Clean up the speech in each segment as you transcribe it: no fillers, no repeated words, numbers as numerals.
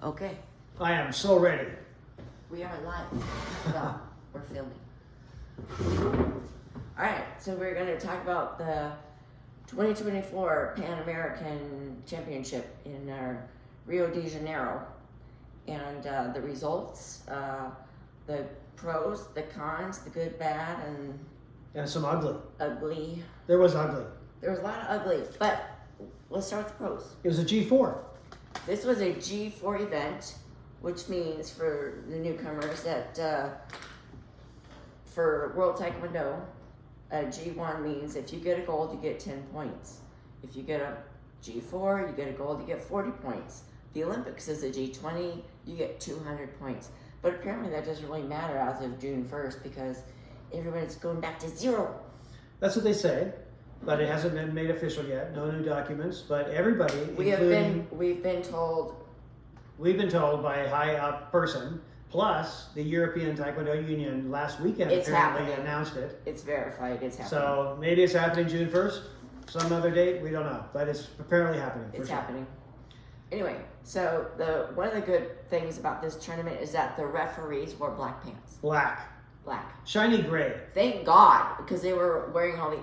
Okay, I am so ready. we are live. Well, we're filming. All right, so we're going to talk about the 2024 Pan American Championship in Rio de Janeiro, and the results, the pros, the cons, the good, bad, And some ugly. ugly. There was ugly. There was a lot of ugly, but let's start with the pros. It was a G4. This was a G4 event, which means for the newcomers that for World Taekwondo, a G1 means if you get a gold, you get 10 points. If you get a G4, you get a gold, you get 40 points. The Olympics is a G20, you get 200 points. But apparently that doesn't really matter as of June 1st because everyone's going back to zero. That's what they say, but it hasn't been made official yet. No new documents, but everybody, We've been told by a high up person, plus the European Taekwondo Union last weekend It's apparently happening. announced it. it's verified, it's happening. So maybe it's happening June 1st, some other date, we don't know, but it's apparently happening. It's sure. happening. Anyway, so one of the good things about this tournament is that the referees wore black pants. Black. Shiny gray. Thank God, because they were wearing all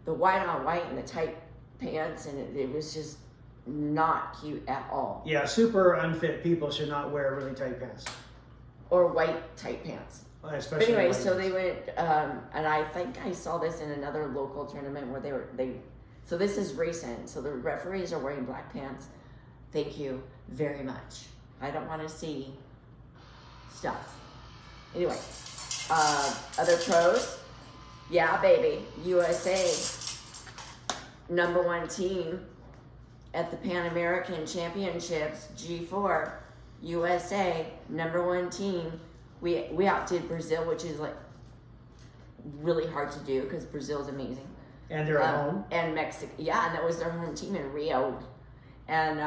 the white on white and the tight pants, and it was just not cute at all. Yeah, super unfit people should not wear really tight pants. Or white tight pants. Especially But anyway, white so ones. they went, and I think I saw this in another local tournament where so this is recent. So the referees are wearing black pants. Thank you very much. I don't want to see stuff. Anyway, other pros. Yeah, baby. USA, #1 team at the Pan American Championships, G4. USA, #1 team. We outdid Brazil, which is like really hard to do because Brazil is amazing. And they're at home. And Mexico, yeah, and that was their home team in Rio. And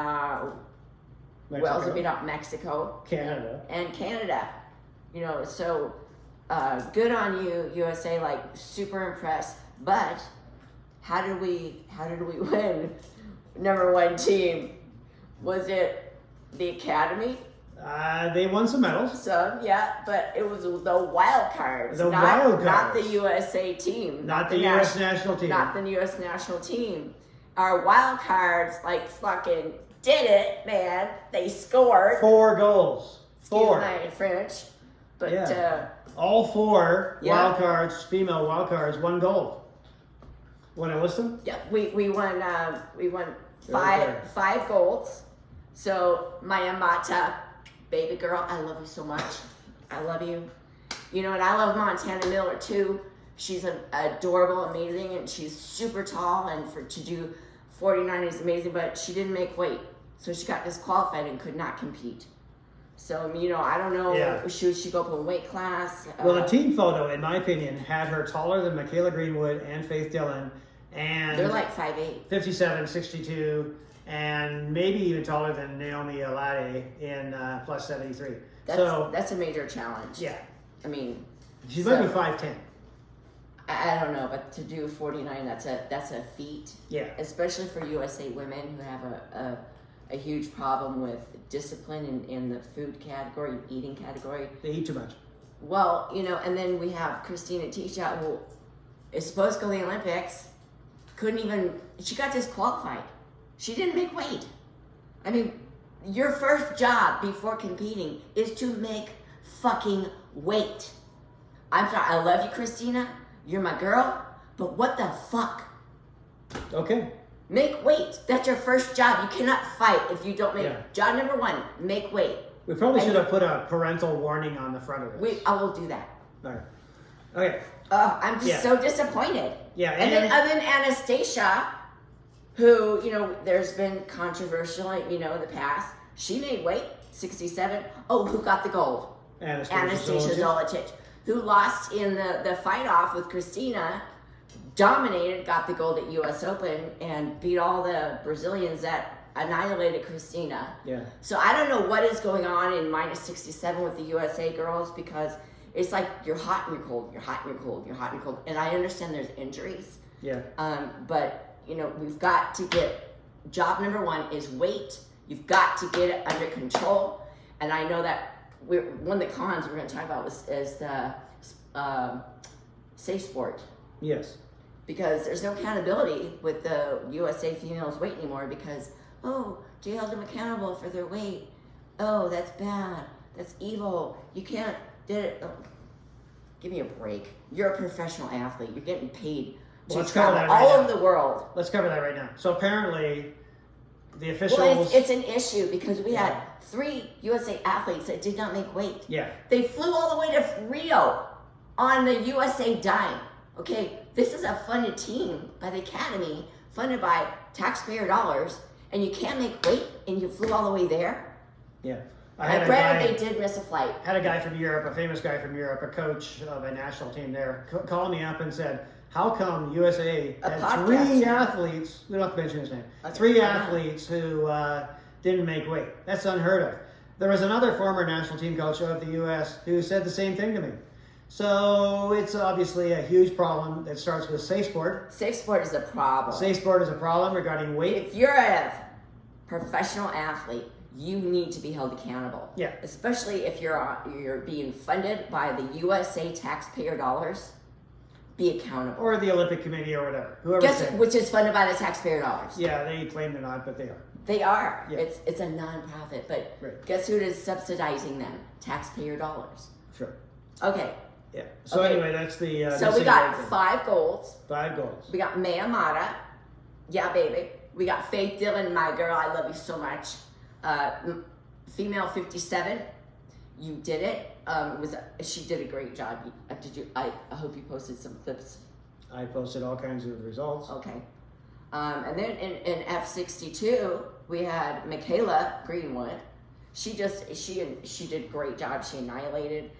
who else beat out Mexico? Canada. And Canada. You know, so good on you, USA. Like super impressed. But how did we win? #1 team. Was it the Academy? They won some medals. So yeah, but it was the wild cards. The not, wild not cards. the USA team. Not the U.S. national team. Not the U.S. national team. Our wild cards like fucking did it, man. They scored. 4 goals. 4. Excuse my French, but Yeah. All 4 Yeah. wild cards, female wild cards, won gold. Want to list them? yeah, we won. We won Okay. five golds. So Maya Mata, baby girl, I love you so much. I love you. You know, and I love Montana Miller too. She's adorable, amazing, and she's super tall. And to do 49 is amazing, but she didn't make weight, so she got disqualified and could not compete. So you know, I don't know. Yeah. Should she go up a weight class? Well, the team photo, in my opinion, had her taller than Michaela Greenwood and Faith Dillon. And They're like 5'8". 57, 62, and maybe even taller than Naomi Alade in plus 73. That's a major challenge. Yeah. I mean, She might be 5'10". I don't know, but to do 49, that's a feat. Yeah. Especially for USA women who have a huge problem with discipline in the food category, eating category. They eat too much. Well, you know, and then we have Christina Tisha, who is supposed to go to the Olympics. She got disqualified. She didn't make weight. I mean, your first job before competing is to make fucking weight. I'm sorry, I love you, Christina. You're my girl, but what the fuck? Okay. Make weight. That's your first job. You cannot fight if you don't make. Yeah. Job #1, make weight. We probably should have put a parental warning on the front of this. I will do that. All right. Okay. I'm just so disappointed. Yeah, And then other than Anastasia, who, you know, there's been controversial, you know, in the past. She made weight, 67. Oh, who got the gold? Anastasia Zolotic, who lost in the fight-off with Christina, dominated, got the gold at U.S. Open, and beat all the Brazilians that annihilated Christina. Yeah. So I don't know what is going on in -67 with the USA girls, because it's like you're hot and you're cold, you're hot and you're cold, you're hot and cold. And I understand there's injuries. Yeah. But, you know, we've got to get, job #1 is weight. You've got to get it under control. And I know that one of the cons we're going to talk about is the safe sport. Yes. Because there's no accountability with the USA females weight anymore because, oh, they held them accountable for their weight. Oh, that's bad. That's evil. You can't did it. Oh, give me a break. You're a professional athlete. You're getting paid to travel all over the world. Let's cover that right now. So apparently, the officials... Well, it's an issue because we had 3 USA athletes that did not make weight. Yeah. They flew all the way to Rio on the USA dime. Okay, this is a funded team by the Academy, funded by taxpayer dollars, and you can't make weight, and you flew all the way there? Yeah. Granted, they did miss a flight. Had a guy from Europe, a famous guy from Europe, a coach of a national team there, called me up and said, how come USA had 3 athletes, we don't have to mention his name, 3 athletes who didn't make weight? That's unheard of. There was another former national team coach of the U.S. who said the same thing to me. So it's obviously a huge problem that starts with safe sport. Safe sport is a problem. Safe sport is a problem regarding weight. If you're a professional athlete, you need to be held accountable. Yeah. Especially if you're being funded by the USA taxpayer dollars. Be accountable. Or the Olympic Committee or whatever. Whoever. Which is funded by the taxpayer dollars. Yeah, they claim they're not, but they are. They are. Yeah. It's a non-profit, but right. Guess who is subsidizing them? Taxpayer dollars. Sure. Okay. Yeah. So anyway, that's the. So we got 5 golds. 5 golds. We got May Amata. Yeah, baby. We got Faith Dillon, my girl. I love you so much. Female 57. You did it. She did a great job. Did you? I hope you posted some clips. I posted all kinds of results. Okay. And then in F62 we had Michaela Greenwood. She did a great job. She annihilated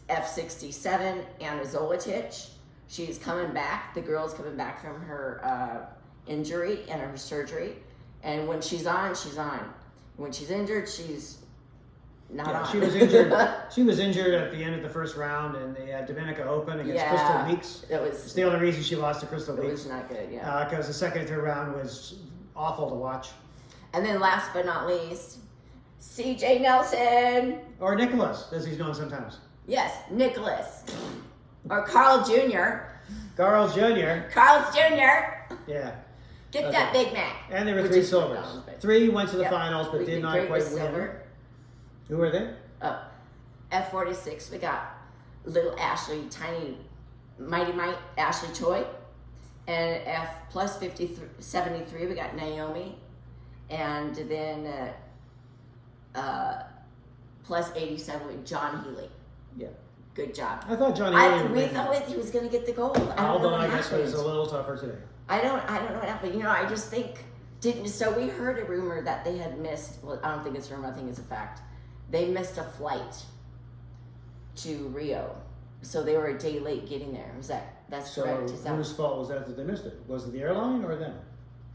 F67 Anna Zolotich. She's coming back. The girl's coming back from her injury and her surgery. And when she's on, she's on. When she's injured, she's not on. She was injured. She was injured at the end of the first round in the Dominica Open against Crystal Weeks. It's the only reason she lost to Crystal Weeks. It was not good, yeah. Because the second and third round was awful to watch. And then last but not least, CJ Nelson. Or Nicholas, as he's known sometimes. Yes, Nicholas. Or Carl Jr. Carl Jr. Carl's Jr. Yeah. Get that Big Mac. And there were 3 silvers. 3 went to the finals, but did not quite win. Silver. Who were they? F46, we got little Ashley, tiny, mighty Ashley Choi. And F plus 73, we got Naomi. And then plus 87, with John Healy. Yeah. Good job. I thought John Healy we thought he was going to get the gold. Although I guess it was a little tougher today. I don't know what happened. I just think, so we heard a rumor that they had missed, well, I don't think it's a rumor, I think it's a fact. They missed a flight to Rio. So they were a day late getting there. That's correct? So whose fault was that they missed it? Was it the airline or them?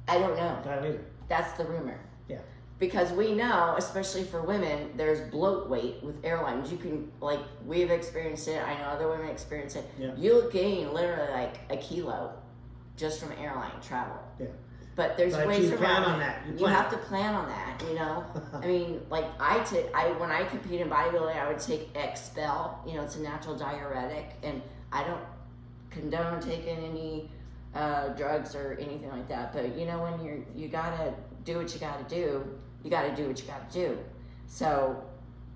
I don't know. I don't either. That's the rumor. Yeah. Because we know, especially for women, there's bloat weight with airlines. You can, we've experienced it. I know other women experience it. Yeah. You'll gain literally like a kilo just from airline travel. Yeah. But there's ways around plan on it. that. You have to plan on that, I mean, when I compete in bodybuilding, I would take Expel. It's a natural diuretic, and I don't condone taking any drugs or anything like that. But when you gotta do what you gotta do, you gotta do what you gotta do. So,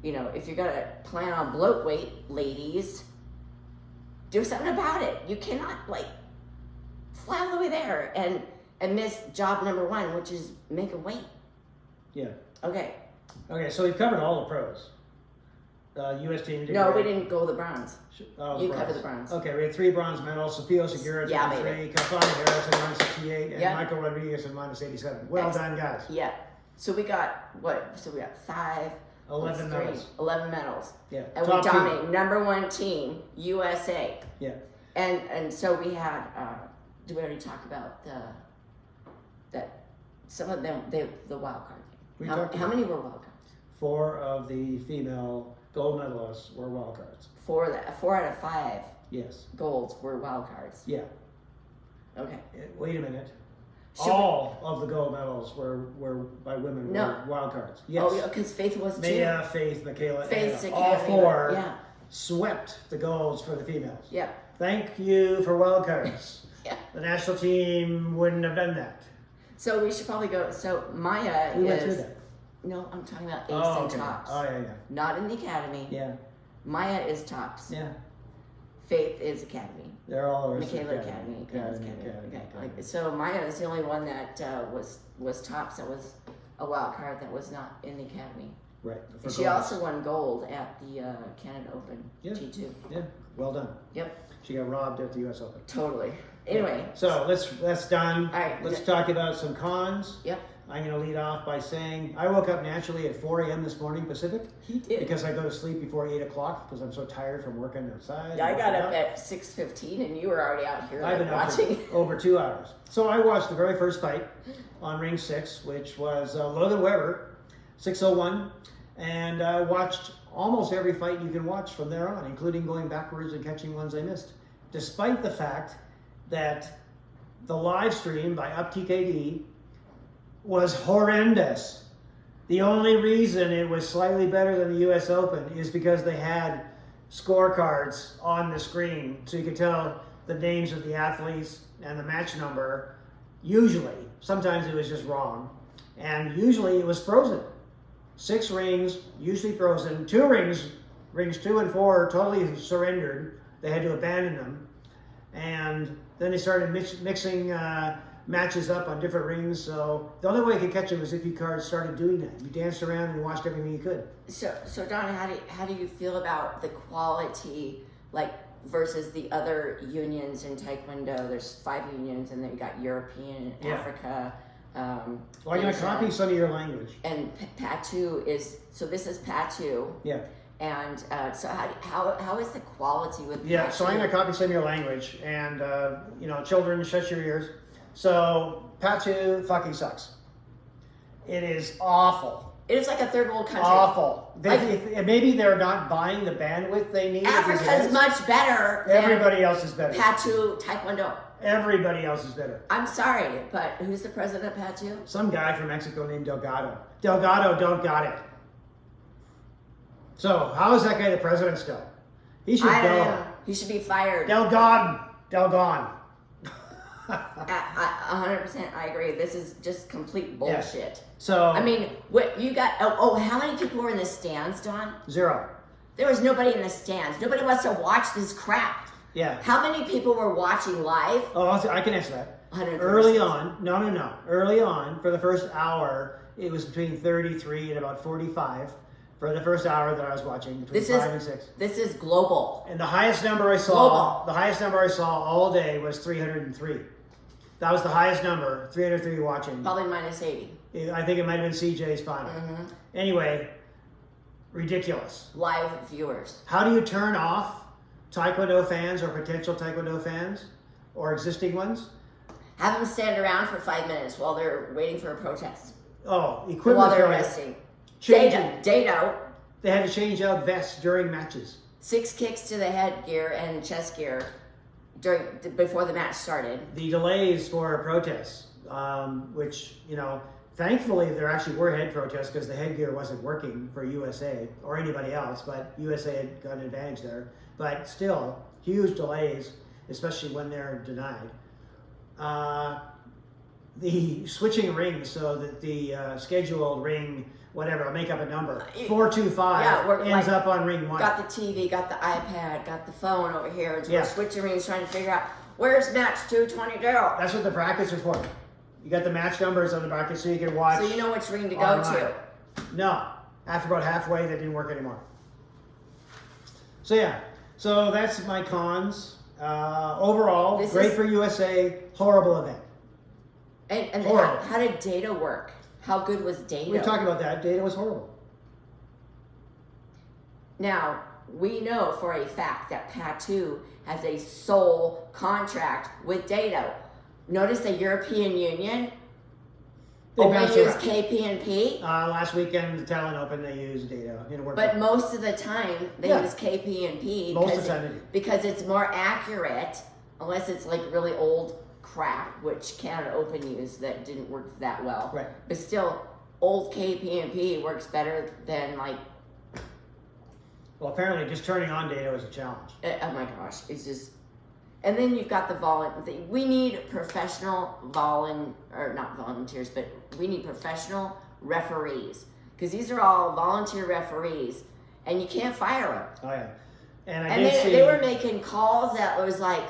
if you're gonna plan on bloat weight, ladies, do something about it. You cannot fly all the way there and miss job number 1, which is make a weight. Yeah. Okay. Okay, so we've covered all the pros. U.S. team did No, great. we didn't go the bronze. You covered the bronze. Okay, we had 3 bronze medals. Sofia Segura at 3, Kafani Harris at 168, and Michael Rodriguez at -87. Well done, guys. Yeah. So we got what? So we got 5, 11 medals. 11 medals. Yeah. And we dominated. Number 1 team, USA. Yeah. And so we had. Did we already talk about that? Some of them, the wild card. How many were wild cards? 4 of the female gold medalists were wild cards. 4 out of 5. Yes. Golds were wild cards. Yeah. Okay. Wait a minute. All of the gold medals were by women. No. Were wild cards. Yes. Oh, yeah, because Faith was too. Maya, Faith, Michaela, Faith, Anna, all four yeah. swept the golds for the females. Yeah. Thank you for wild cards. Yeah. The national team wouldn't have done that. So we should probably go. So Maya We went is. through that. No, I'm talking about ace Oh, and okay. tops. Oh, yeah. Not in the academy. Yeah. Maya is tops. Yeah. Faith is academy. They're all over. Michaela Academy. Okay. So Maya is the only one that was tops. That was a wild card that was not in the academy. Right. She also won gold at the Canada Open G2. Yeah. Well done. Yep. She got robbed at the U.S. Open. Totally. Anyway. So that's done. All right. Let's talk about some cons. Yep. I'm going to lead off by saying I woke up naturally at 4 a.m. this morning Pacific. He did. Because I go to sleep before 8 o'clock because I'm so tired from working outside. I got up at 6:15 and you were already out here I've been watching. up for over 2 hours. So I watched the very first fight on ring 6, which was Logan Webber, 601. And I watched almost every fight you can watch from there on, including going backwards and catching ones I missed. Despite the fact that the live stream by UPTKS was horrendous. The only reason it was slightly better than the US Open is because they had scorecards on the screen so you could tell the names of the athletes and the match number. Usually, sometimes it was just wrong, and usually it was frozen. 6 rings, usually frozen. 2 rings, rings 2 and 4, totally surrendered. They had to abandon them, and then they started mixing matches up on different rings. So the only way I could catch them was if you cards started doing that. You danced around and watched everything you could. So Donna, how do you feel about the quality, like versus the other unions in Taekwondo? There's 5 unions, and then you got European, Africa. Well, I'm going to copy some of your language. And PATU is, so this is PATU. Yeah. And so how is the quality with Yeah, PATU? so I'm going to copy some of your language. And, children, shut your ears. So, PATU fucking sucks. It is awful. It is like a third world country. Awful. Maybe they're not buying the bandwidth they need. Africa's much better. Everybody else is better. PATU Taekwondo. Everybody else is better. I'm sorry, but who's the president of PATU? Some guy from Mexico named Delgado. Delgado don't got it. So, how is that guy the president still? He should go. He should be fired. Delgone. 100%, I agree. This is just complete bullshit. Yeah. So I mean, what you got? How many people were in the stands, Don? 0. There was nobody in the stands. Nobody wants to watch this crap. Yeah. How many people were watching live? Oh, I can answer that. 100%. Early on, no. Early on, for the first hour, it was between 33 and about 45. For the first hour that I was watching, between 5 and 6. This is global. And the highest number I saw, all day was 303. That was the highest number, 303 watching. Probably minus 80. I think it might have been CJ's final. Mm-hmm. Anyway, ridiculous. Live viewers. How do you turn off Taekwondo fans or potential Taekwondo fans or existing ones? Have them stand around for 5 minutes while they're waiting for a protest. Oh, equipment while they're failure. resting. Changing. DAEDO. They had to change out vests during matches. 6 kicks to the headgear and chest gear before the match started. The delays for protests, which, thankfully there actually were head protests because the headgear wasn't working for USA or anybody else, but USA had got an advantage there. But still, huge delays, especially when they're denied. The switching rings so that the scheduled ring, whatever, I'll make up a number, 425 ends up on ring 1. Got the TV, got the iPad, got the phone over here. We're switching rings, trying to figure out where's match 222. That's what the brackets are for. You got the match numbers on the bracket so you can watch. So you know which ring to online. go to. No. After about halfway, that didn't work anymore. So that's my cons. Overall, great for USA, horrible event. And how did DAEDO work? How good was DAEDO? We talked about that. DAEDO was horrible. Now, we know for a fact that PATU has a sole contract with DAEDO. Notice the European Union only used KP&P. Last weekend, the Talent Open, they used DAEDO. But most of the time, they use KP&P most of the time because it's more accurate, unless it's like really old crap, which Canada Open used that didn't work that well. Right. But still, old KPMP works better than like. Well, apparently, just turning on DAEDO is a challenge. Oh my gosh, it's just. And then you've got the we need professional not volunteers, but we need professional referees. Because these are all volunteer referees, and you can't fire them. Oh, yeah. And they were making calls that was like,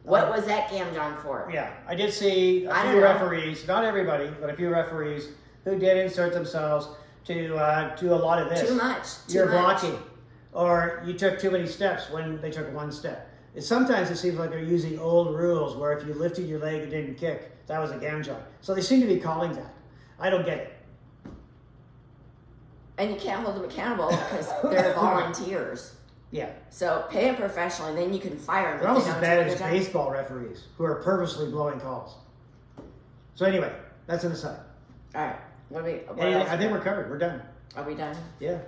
what was that Gamjon for? Yeah, I did see a few referees, not everybody, but a few referees who did insert themselves to do a lot of this. Too much. You're blocking, or you took too many steps when they took one step. Sometimes it seems like they're using old rules where if you lifted your leg and didn't kick, that was a Gamjon. So they seem to be calling that. I don't get it. And you can't hold them accountable because they're volunteers. Yeah. So pay them professionally, then you can fire them. They're almost as bad as baseball referees who are purposely blowing calls. So anyway, that's an aside. All right. I think we're covered. We're done. Are we done? Yeah.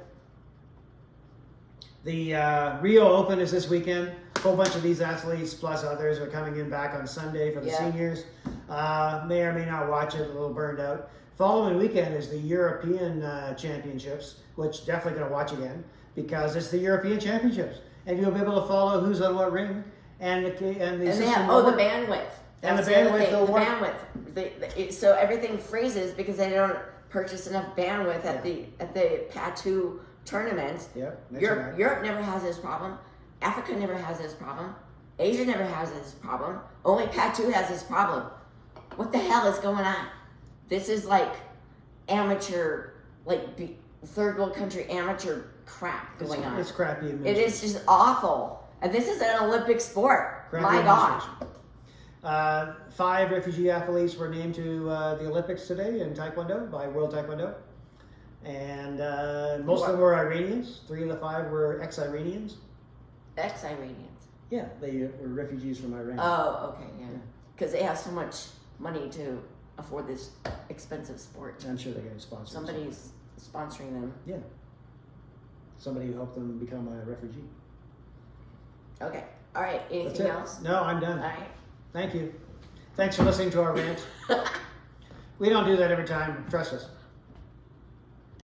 The Rio Open is this weekend. A whole bunch of these athletes plus others are coming in back on Sunday for the seniors. May or may not watch it, a little burned out. Following weekend is the European Championships, which definitely going to watch again because it's the European Championships, and you'll be able to follow who's on what ring and the bandwidth. And that's the bandwidth. The bandwidth. So everything freezes because they don't purchase enough bandwidth at the PATU tournaments. Yeah. Europe never has this problem. Africa never has this problem. Asia never has this problem. Only PATU has this problem. What the hell is going on? This is like amateur, third world country amateur crap going on. It's crappy. It is just awful. And this is an Olympic sport. Crappy My gosh. 5 refugee athletes were named to the Olympics today in Taekwondo by World Taekwondo. And most of them were Iranians. 3 of the 5 were ex-Iranians. Ex-Iranians? Yeah, they were refugees from Iran. Oh, okay, yeah. Because they have so much money to afford this expensive sport. I'm sure they're getting sponsors. Somebody's sponsoring them. Yeah. Somebody who helped them become a refugee. Okay. All right. Anything else? No, I'm done. All right. Thank you. Thanks for listening to our rant. We don't do that every time. Trust us.